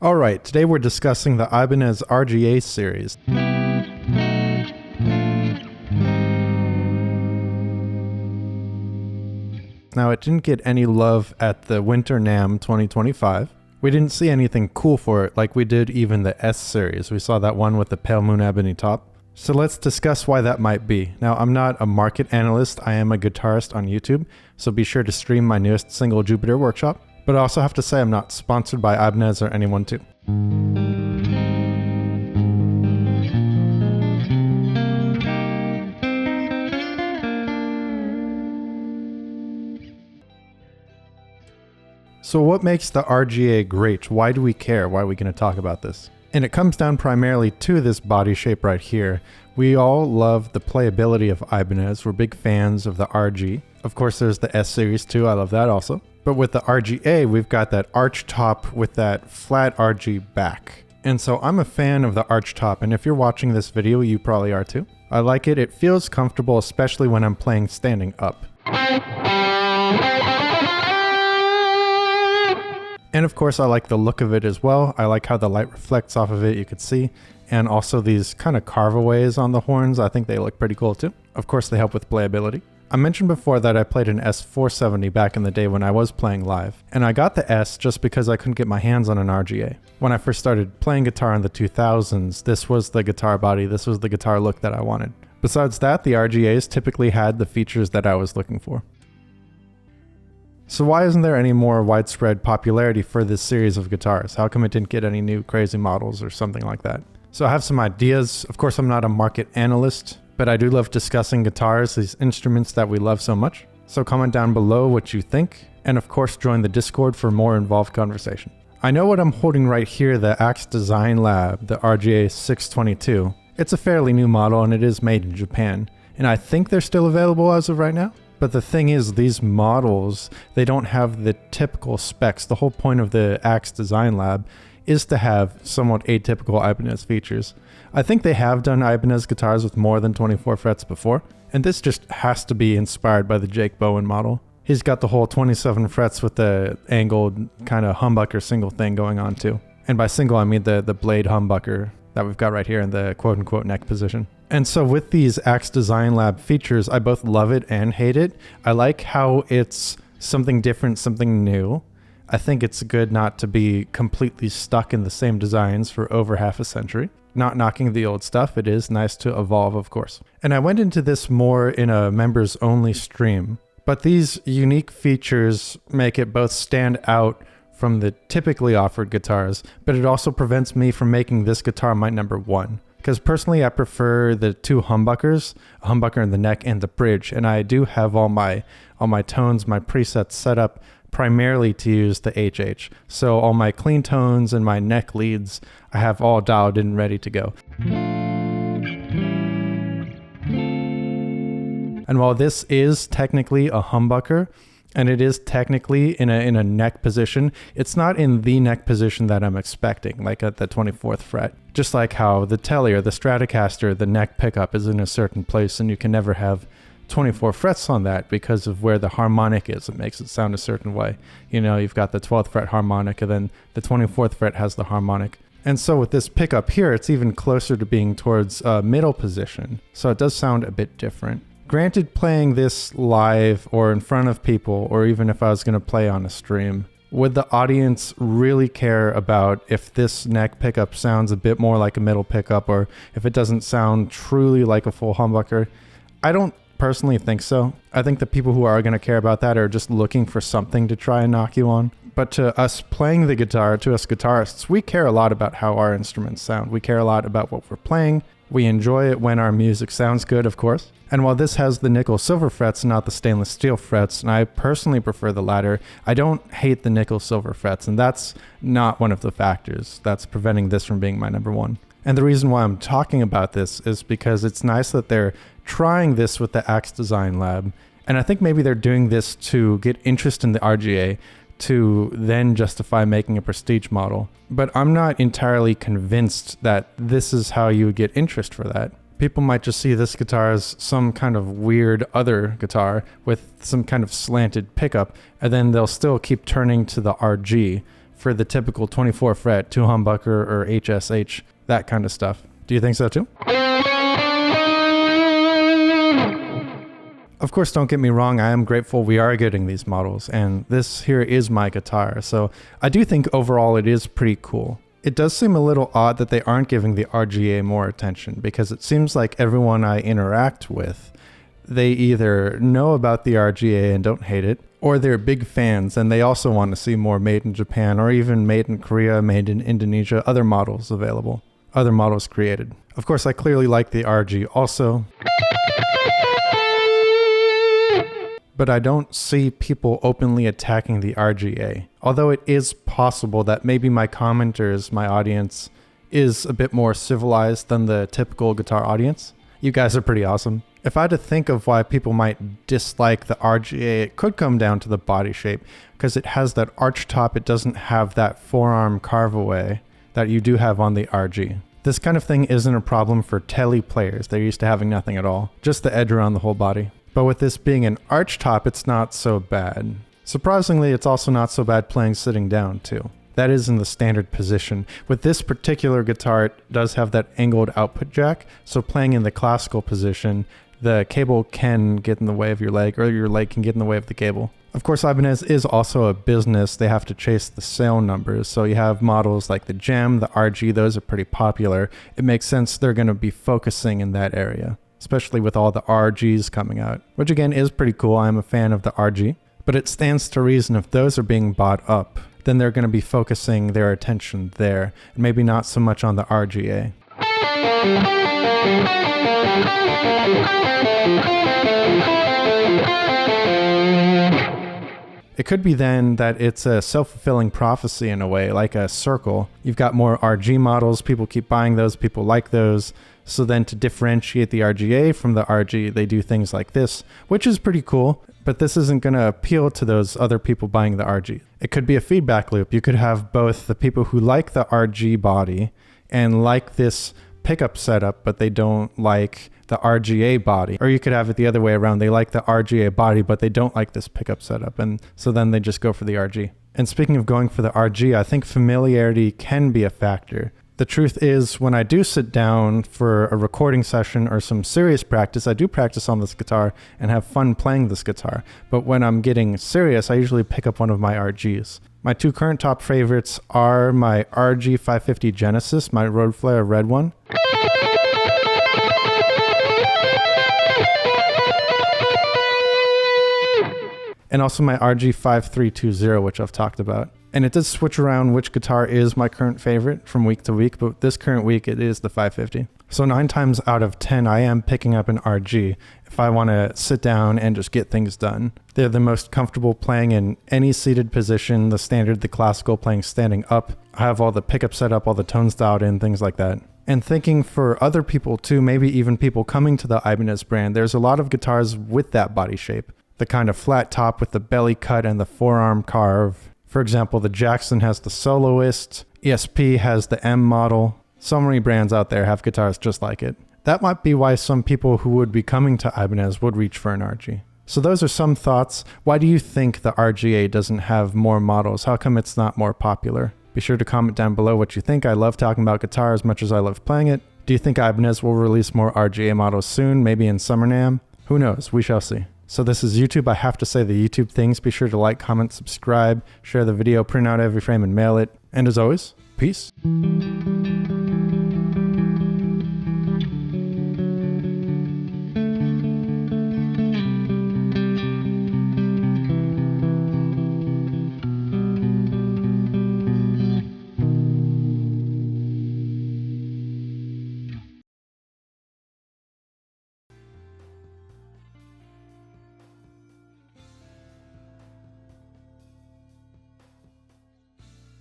Alright, today we're discussing the Ibanez RGA series. Now, it didn't get any love at the Winter NAMM 2025. We didn't see anything cool for it like we did even the S series. We saw that one with the pale moon ebony top. So let's discuss why that might be. Now, I'm not a market analyst, I am a guitarist on YouTube, so be sure to stream my newest single, Jupiter Workshop. But I also have to say I'm not sponsored by Ibanez or anyone too. So what makes the RGA great? Why do we care? Why are we going to talk about this? And it comes down primarily to this body shape right here. We all love the playability of Ibanez. We're big fans of the RG. Of course, there's the S series too. I love that also. But with the RGA, we've got that arch top with that flat RG back. And so I'm a fan of the arch top. And if you're watching this video, you probably are too. I like it. It feels comfortable, especially when I'm playing standing up. And of course, I like the look of it as well. I like how the light reflects off of it, you could see. And also these kind of carveaways on the horns, I think they look pretty cool too. Of course, they help with playability. I mentioned before that I played an S470 back in the day when I was playing live. And I got the S just because I couldn't get my hands on an RGA. When I first started playing guitar in the 2000s, this was the guitar body, this was the guitar look that I wanted. Besides that, the RGAs typically had the features that I was looking for. So why isn't there any more widespread popularity for this series of guitars? How come it didn't get any new crazy models or something like that? So I have some ideas. Of course, I'm not a market analyst, but I do love discussing guitars, these instruments that we love so much. So comment down below what you think, and of course join the Discord for more involved conversation. I know what I'm holding right here, the Axe Design Lab, the RGA 622. It's a fairly new model and it is made in Japan, and I think they're still available as of right now. But the thing is, these models, they don't have the typical specs. The whole point of the Axe Design Lab is to have somewhat atypical Ibanez features. I think they have done Ibanez guitars with more than 24 frets before, and this just has to be inspired by the Jake Bowen model. He's got the whole 27 frets with the angled kind of humbucker single thing going on too. And by single, I mean the blade humbucker that we've got right here in the quote-unquote neck position. And so with these Axe Design Lab features, I both love it and hate it. I like how it's something different, something new. I think it's good not to be completely stuck in the same designs for over half a century. Not knocking the old stuff, it is nice to evolve, of course. And I went into this more in a members only stream, but these unique features make it both stand out from the typically offered guitars, but it also prevents me from making this guitar my number one. Because personally, I prefer the two humbuckers, a humbucker in the neck and the bridge, and I do have all my tones, my presets set up primarily to use the HH. So all my clean tones and my neck leads, I have all dialed in ready to go. And while this is technically a humbucker, and it is technically in a neck position, it's not in the neck position that I'm expecting, like at the 24th fret. Just like how the Telly or the Stratocaster, the neck pickup is in a certain place, and you can never have 24 frets on that because of where the harmonic is. It makes it sound a certain way. You know, you've got the 12th fret harmonic, and then the 24th fret has the harmonic. And so with this pickup here, it's even closer to being towards a middle position. So it does sound a bit different. Granted, playing this live or in front of people, or even if I was going to play on a stream, would the audience really care about if this neck pickup sounds a bit more like a middle pickup, or if it doesn't sound truly like a full humbucker? I don't personally think so. I think the people who are going to care about that are just looking for something to try and knock you on. But to us playing the guitar, to us guitarists, we care a lot about how our instruments sound. We care a lot about what we're playing. We enjoy it when our music sounds good, of course. And while this has the nickel silver frets, not the stainless steel frets, and I personally prefer the latter, I don't hate the nickel silver frets, and that's not one of the factors that's preventing this from being my number one. And the reason why I'm talking about this is because it's nice that they're trying this with the Axe Design Lab, and I think maybe they're doing this to get interest in the RGA, to then justify making a prestige model. But I'm not entirely convinced that this is how you would get interest for that. People might just see this guitar as some kind of weird other guitar with some kind of slanted pickup, and then they'll still keep turning to the RG for the typical 24 fret, 2 humbucker or HSH, that kind of stuff. Do you think so too? Of course, don't get me wrong, I am grateful we are getting these models, and this here is my guitar, so I do think overall it is pretty cool. It does seem a little odd that they aren't giving the RGA more attention, because it seems like everyone I interact with, they either know about the RGA and don't hate it, or they're big fans and they also want to see more made in Japan, or even made in Korea, made in Indonesia, other models available, other models created. Of course, I clearly like the RG also, but I don't see people openly attacking the RGA. Although it is possible that maybe my commenters, my audience, is a bit more civilized than the typical guitar audience. You guys are pretty awesome. If I had to think of why people might dislike the RGA, it could come down to the body shape, because it has that arch top. It doesn't have that forearm carve away that you do have on the RG. This kind of thing isn't a problem for tele players. They're used to having nothing at all, just the edge around the whole body. But with this being an arch top, it's not so bad. Surprisingly, it's also not so bad playing sitting down too. That is in the standard position. With this particular guitar, it does have that angled output jack, so playing in the classical position, the cable can get in the way of your leg, or your leg can get in the way of the cable. Of course, Ibanez is also a business. They have to chase the sale numbers, so you have models like the Gem, the RG, those are pretty popular. It makes sense they're going to be focusing in that area, especially with all the RGs coming out, which again is pretty cool. I'm a fan of the RG, but it stands to reason if those are being bought up, then they're going to be focusing their attention there, and maybe not so much on the RGA. It could be then that it's a self-fulfilling prophecy in a way, like a circle. You've got more RG models, people keep buying those, people like those. So then to differentiate the RGA from the RG, they do things like this, which is pretty cool, but this isn't going to appeal to those other people buying the RG. It could be a feedback loop. You could have both the people who like the RG body and like this pickup setup, but they don't like the RGA body. Or you could have it the other way around. They like the RGA body, but they don't like this pickup setup. And so then they just go for the RG. And speaking of going for the RG, I think familiarity can be a factor. The truth is, when I do sit down for a recording session or some serious practice, I do practice on this guitar and have fun playing this guitar. But when I'm getting serious, I usually pick up one of my RGs. My two current top favorites are my RG 550 Genesis, my Road Flare red one, and also my RG 5320, which I've talked about. And it does switch around which guitar is my current favorite from week to week, but this current week it is the 550. So 9 times out of 10, I am picking up an RG if I want to sit down and just get things done. They're the most comfortable playing in any seated position, the standard, the classical, playing standing up. I have all the pickup set up, all the tones dialed in, things like that. And thinking for other people too, maybe even people coming to the Ibanez brand, there's a lot of guitars with that body shape. The kind of flat top with the belly cut and the forearm carve. For example, the Jackson has the Soloist, ESP has the M model. So many brands out there have guitars just like it. That might be why some people who would be coming to Ibanez would reach for an RG. So those are some thoughts. Why do you think the RGA doesn't have more models? How come it's not more popular? Be sure to comment down below what you think. I love talking about guitar as much as I love playing it. Do you think Ibanez will release more RGA models soon, maybe in summer NAMM? Who knows? We shall see. So this is YouTube. I have to say the YouTube things. Be sure to like, comment, subscribe, share the video, print out every frame and mail it. And as always, peace.